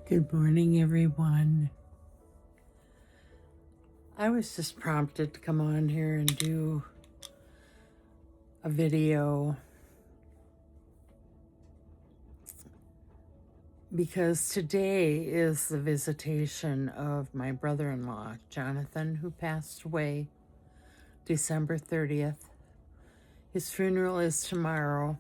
Good morning, everyone. I was just prompted to come on here and do a video because today is the visitation of my brother-in-law, Jonathan, who passed away December 30th. His funeral is tomorrow.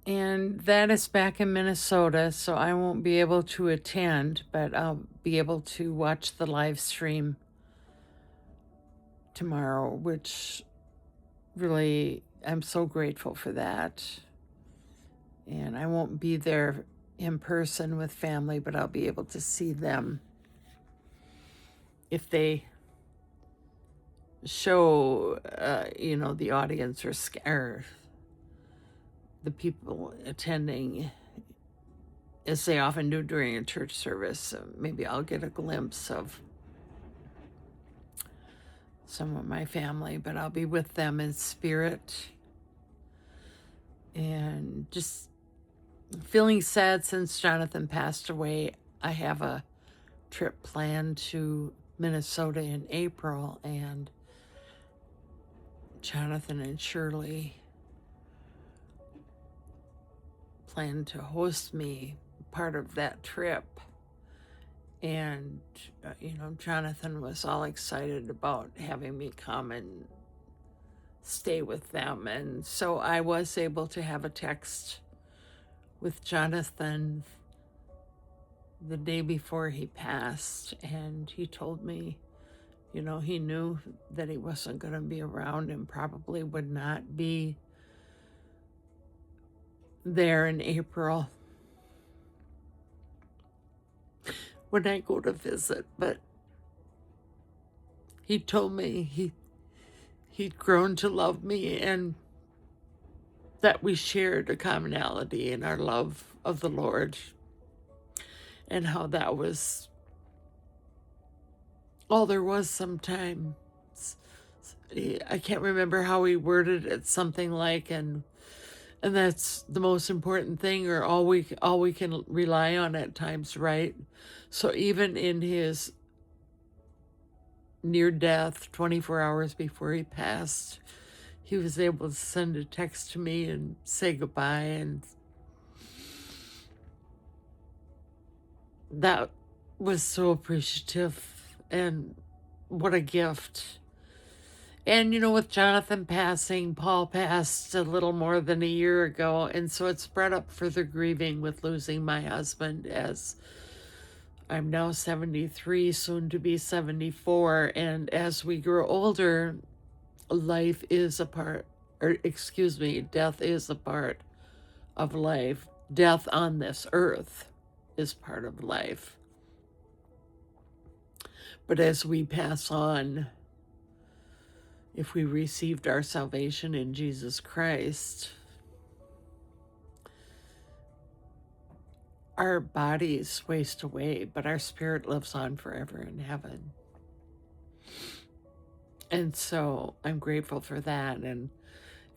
And that is back in Minnesota, so I won't be able to attend, but I'll be able to watch the live stream tomorrow, which really, I'm so grateful for that. And I won't be there in person with family, but I'll be able to see them if they show, the audience or the people attending, as they often do during a church service. Maybe I'll get a glimpse of some of my family, but I'll be with them in spirit. And just feeling sad since Jonathan passed away. I have a trip planned to Minnesota in April, and Jonathan and Shirley plan to host me part of that trip. And, Jonathan was all excited about having me come and stay with them. And so I was able to have a text with Jonathan the day before he passed, and he told me, he knew that he wasn't going to be around and probably would not be there in April when I go to visit. But he told me he'd grown to love me, and that we shared a commonality in our love of the Lord, and how that was all there was sometimes. I can't remember how he worded it, something like, and that's the most important thing, or all we can rely on at times, right? So even in his near death, 24 hours before he passed, he was able to send a text to me and say goodbye, and that was so appreciative, and what a gift. And with Jonathan passing, Paul passed a little more than a year ago, and so it's brought up further grieving with losing my husband, as I'm now 73, soon to be 74, and as we grow older, death is a part of life. Death on this earth is part of life. But as we pass on, if we received our salvation in Jesus Christ, our bodies waste away, but our spirit lives on forever in heaven. And so I'm grateful for that. And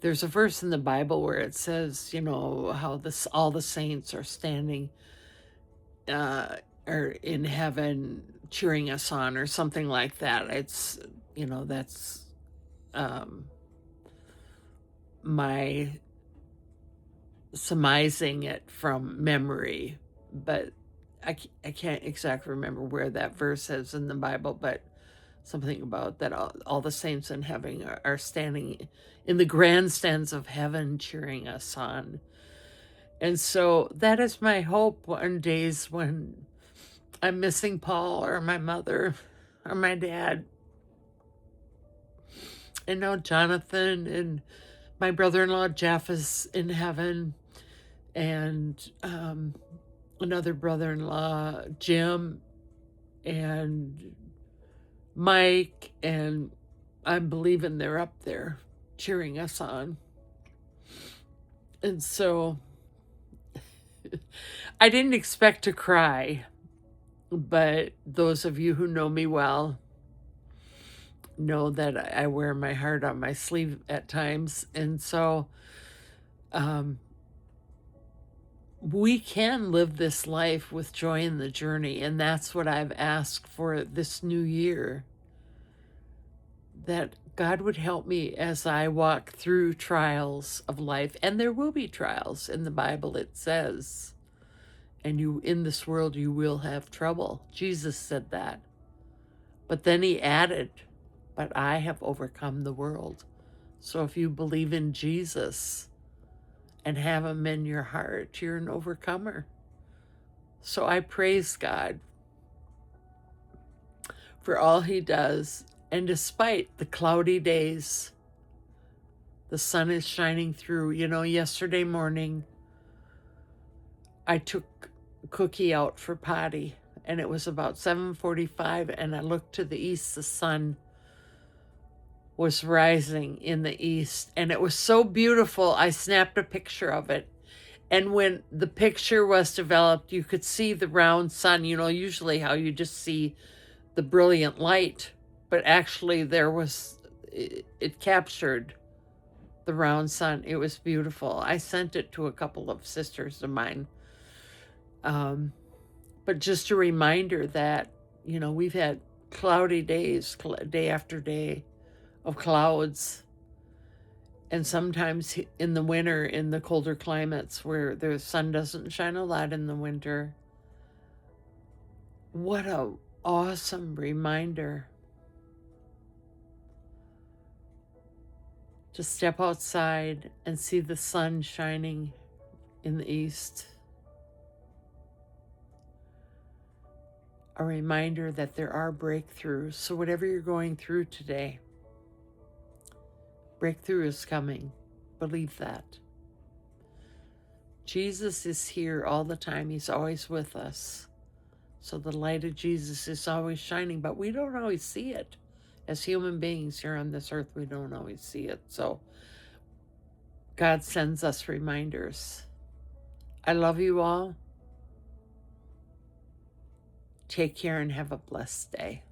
there's a verse in the Bible where it says, how all the saints are standing or in heaven cheering us on, or something like that. It's, that's my surmising it from memory, but I can't exactly remember where that verse is in the Bible, but something about that all the saints in heaven are standing in the grandstands of heaven cheering us on. And so that is my hope on days when I'm missing Paul or my mother or my dad. And now Jonathan and my brother-in-law Jeff is in heaven, and another brother-in-law, Jim, and Mike, and I'm believing they're up there cheering us on. And so I didn't expect to cry, but those of you who know me well know that I wear my heart on my sleeve at times. And so we can live this life with joy in the journey. And that's what I've asked for this new year, that God would help me as I walk through trials of life. And there will be trials. In the Bible it says, and you in this world you will have trouble. Jesus said that. But then he added, but I have overcome the world. So if you believe in Jesus and have him in your heart, you're an overcomer. So I praise God for all he does. And despite the cloudy days, the sun is shining through. You know, yesterday morning, I took Cookie out for potty, and it was about 7:45, and I looked to the east. The sun was rising in the east, and it was so beautiful. I snapped a picture of it. And when the picture was developed, you could see the round sun, you know, usually how you just see the brilliant light, but actually it captured the round sun. It was beautiful. I sent it to a couple of sisters of mine. But just a reminder that, you know, we've had cloudy days, day after day of clouds. And sometimes in the winter, in the colder climates where the sun doesn't shine a lot in the winter. What a awesome reminder to step outside and see the sun shining in the east. A reminder that there are breakthroughs. So whatever you're going through today, breakthrough is coming. Believe that. Jesus is here all the time. He's always with us. So the light of Jesus is always shining, but we don't always see it. As human beings here on this earth, we don't always see it. So God sends us reminders. I love you all. Take care and have a blessed day.